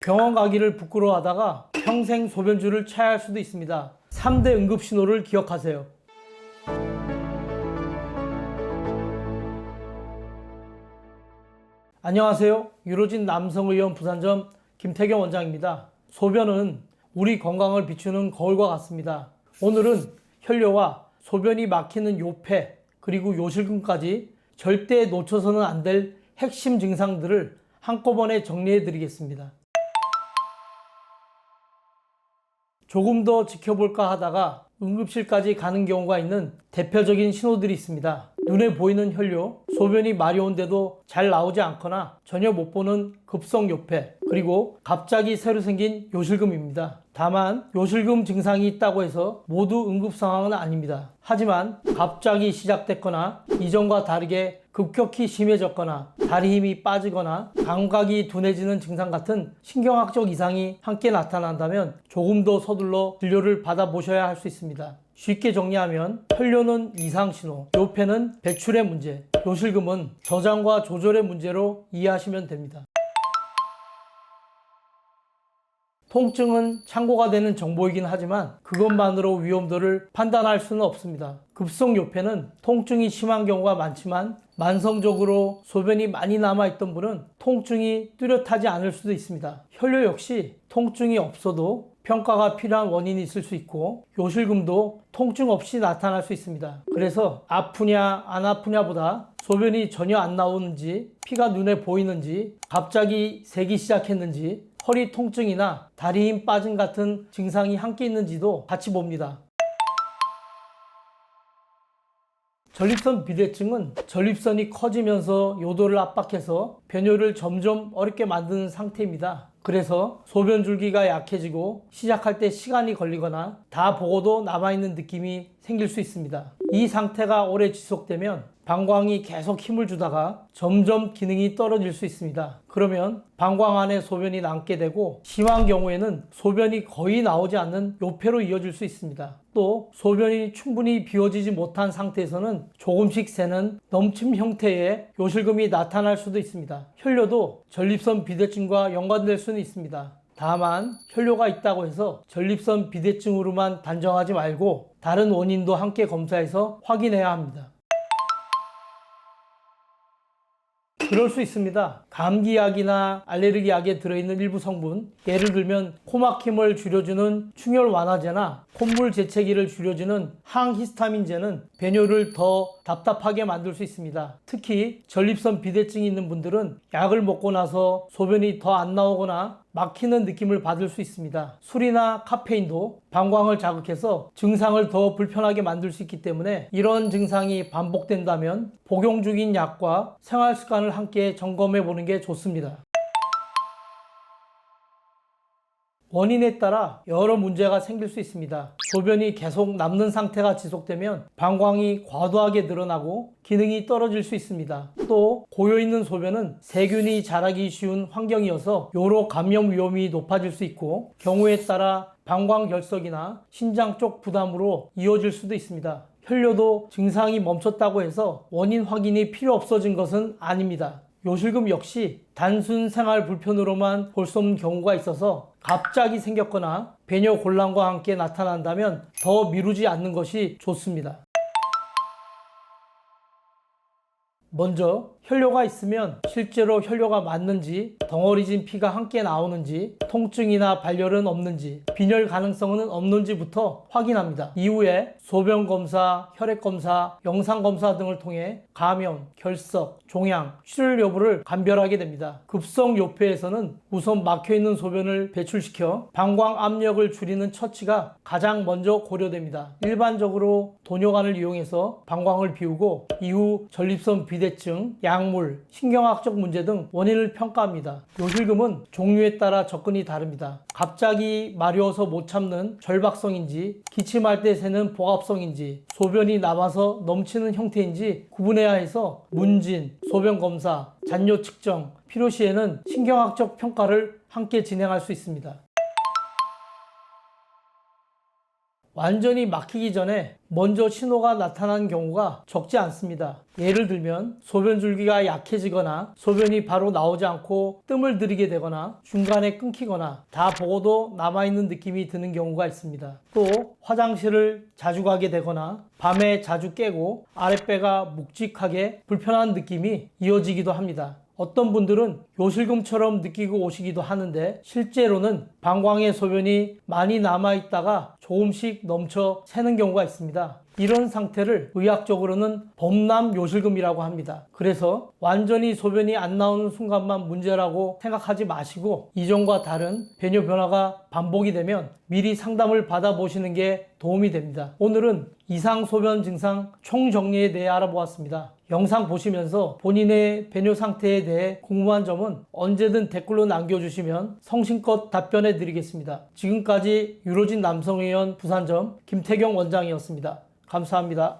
병원 가기를 부끄러워하다가 평생 소변줄을 차야 할 수도 있습니다. 3대 응급신호를 기억하세요. 안녕하세요. 유로진 남성의원 부산점 김태경 원장입니다. 소변은 우리 건강을 비추는 거울과 같습니다. 오늘은 혈뇨와 소변이 막히는 요폐 그리고 요실금까지 절대 놓쳐서는 안 될 핵심 증상들을 한꺼번에 정리해 드리겠습니다. 조금 더 지켜볼까 하다가 응급실까지 가는 경우가 있는 대표적인 신호들이 있습니다. 눈에 보이는 혈뇨, 소변이 마려운데도 잘 나오지 않거나 전혀 못 보는 급성 요폐, 그리고 갑자기 새로 생긴 요실금입니다. 다만 요실금 증상이 있다고 해서 모두 응급 상황은 아닙니다. 하지만 갑자기 시작됐거나 이전과 다르게 급격히 심해졌거나 다리 힘이 빠지거나 감각이 둔해지는 증상 같은 신경학적 이상이 함께 나타난다면 조금 더 서둘러 진료를 받아보셔야 할 수 있습니다. 쉽게 정리하면 혈뇨는 이상신호, 요폐는 배출의 문제, 요실금은 저장과 조절의 문제로 이해하시면 됩니다. 통증은 참고가 되는 정보이긴 하지만 그것만으로 위험도를 판단할 수는 없습니다. 급성 요폐는 통증이 심한 경우가 많지만 만성적으로 소변이 많이 남아있던 분은 통증이 뚜렷하지 않을 수도 있습니다. 혈뇨 역시 통증이 없어도 평가가 필요한 원인이 있을 수 있고 요실금도 통증 없이 나타날 수 있습니다. 그래서 아프냐 안 아프냐보다 소변이 전혀 안 나오는지, 피가 눈에 보이는지, 갑자기 새기 시작했는지, 허리 통증이나 다리 힘 빠짐 같은 증상이 함께 있는지도 같이 봅니다. 전립선 비대증은 전립선이 커지면서 요도를 압박해서 변효를 점점 어렵게 만드는 상태입니다. 그래서 소변 줄기가 약해지고 시작할 때 시간이 걸리거나 다 보고도 남아있는 느낌이 생길 수 있습니다. 이 상태가 오래 지속되면 방광이 계속 힘을 주다가 점점 기능이 떨어질 수 있습니다. 그러면 방광 안에 소변이 남게 되고 심한 경우에는 소변이 거의 나오지 않는 요폐로 이어질 수 있습니다. 또 소변이 충분히 비워지지 못한 상태에서는 조금씩 새는 넘침 형태의 요실금이 나타날 수도 있습니다. 혈뇨도 전립선 비대증과 연관될 수는 있습니다. 다만 혈뇨가 있다고 해서 전립선 비대증으로만 단정하지 말고 다른 원인도 함께 검사해서 확인해야 합니다. 그럴 수 있습니다. 감기약이나 알레르기약에 들어있는 일부 성분, 예를 들면 코막힘을 줄여주는 충혈 완화제나 콧물 재채기를 줄여주는 항히스타민제는 배뇨를 더 답답하게 만들 수 있습니다. 특히 전립선 비대증이 있는 분들은 약을 먹고 나서 소변이 더 안 나오거나 막히는 느낌을 받을 수 있습니다. 술이나 카페인도 방광을 자극해서 증상을 더 불편하게 만들 수 있기 때문에 이런 증상이 반복된다면 복용 중인 약과 생활 습관을 함께 점검해 보는 게 좋습니다. 원인에 따라 여러 문제가 생길 수 있습니다. 소변이 계속 남는 상태가 지속되면 방광이 과도하게 늘어나고 기능이 떨어질 수 있습니다. 또 고여있는 소변은 세균이 자라기 쉬운 환경이어서 요로 감염 위험이 높아질 수 있고 경우에 따라 방광결석이나 신장 쪽 부담으로 이어질 수도 있습니다. 혈뇨도 증상이 멈췄다고 해서 원인 확인이 필요 없어진 것은 아닙니다. 요실금 역시 단순 생활 불편으로만 볼 수 없는 경우가 있어서 갑자기 생겼거나 배뇨 곤란과 함께 나타난다면 더 미루지 않는 것이 좋습니다. 먼저 혈뇨가 있으면 실제로 혈뇨가 맞는지, 덩어리진 피가 함께 나오는지, 통증이나 발열은 없는지, 빈혈 가능성은 없는지부터 확인합니다. 이후에 소변 검사, 혈액 검사, 영상 검사 등을 통해 감염, 결석, 종양, 출혈 여부를 감별하게 됩니다. 급성 요폐에서는 우선 막혀있는 소변을 배출시켜 방광 압력을 줄이는 처치가 가장 먼저 고려됩니다. 일반적으로 도뇨관을 이용해서 방광을 비우고 이후 전립선 비대증, 약물, 신경학적 문제 등 원인을 평가합니다. 요실금은 종류에 따라 접근이 다릅니다. 갑자기 마려워서 못 참는 절박성인지, 기침할 때 새는 복압성인지, 소변이 남아서 넘치는 형태인지 구분해야 해서 문진, 소변 검사, 잔뇨 측정, 필요시에는 신경학적 평가를 함께 진행할 수 있습니다. 완전히 막히기 전에 먼저 신호가 나타나는 경우가 적지 않습니다. 예를 들면 소변 줄기가 약해지거나 소변이 바로 나오지 않고 뜸을 들이게 되거나 중간에 끊기거나 다 보고도 남아있는 느낌이 드는 경우가 있습니다. 또 화장실을 자주 가게 되거나 밤에 자주 깨고 아랫배가 묵직하게 불편한 느낌이 이어지기도 합니다. 어떤 분들은 요실금처럼 느끼고 오시기도 하는데 실제로는 방광에 소변이 많이 남아있다가 조금씩 넘쳐 새는 경우가 있습니다. 이런 상태를 의학적으로는 범람 요실금이라고 합니다. 그래서 완전히 소변이 안 나오는 순간만 문제라고 생각하지 마시고 이전과 다른 배뇨 변화가 반복이 되면 미리 상담을 받아보시는 게 도움이 됩니다. 오늘은 이상 소변 증상 총정리에 대해 알아보았습니다. 영상 보시면서 본인의 배뇨 상태에 대해 궁금한 점은 언제든 댓글로 남겨주시면 성심껏 답변해 드리겠습니다. 지금까지 유로진 남성의원 부산점 김태경 원장이었습니다. 감사합니다.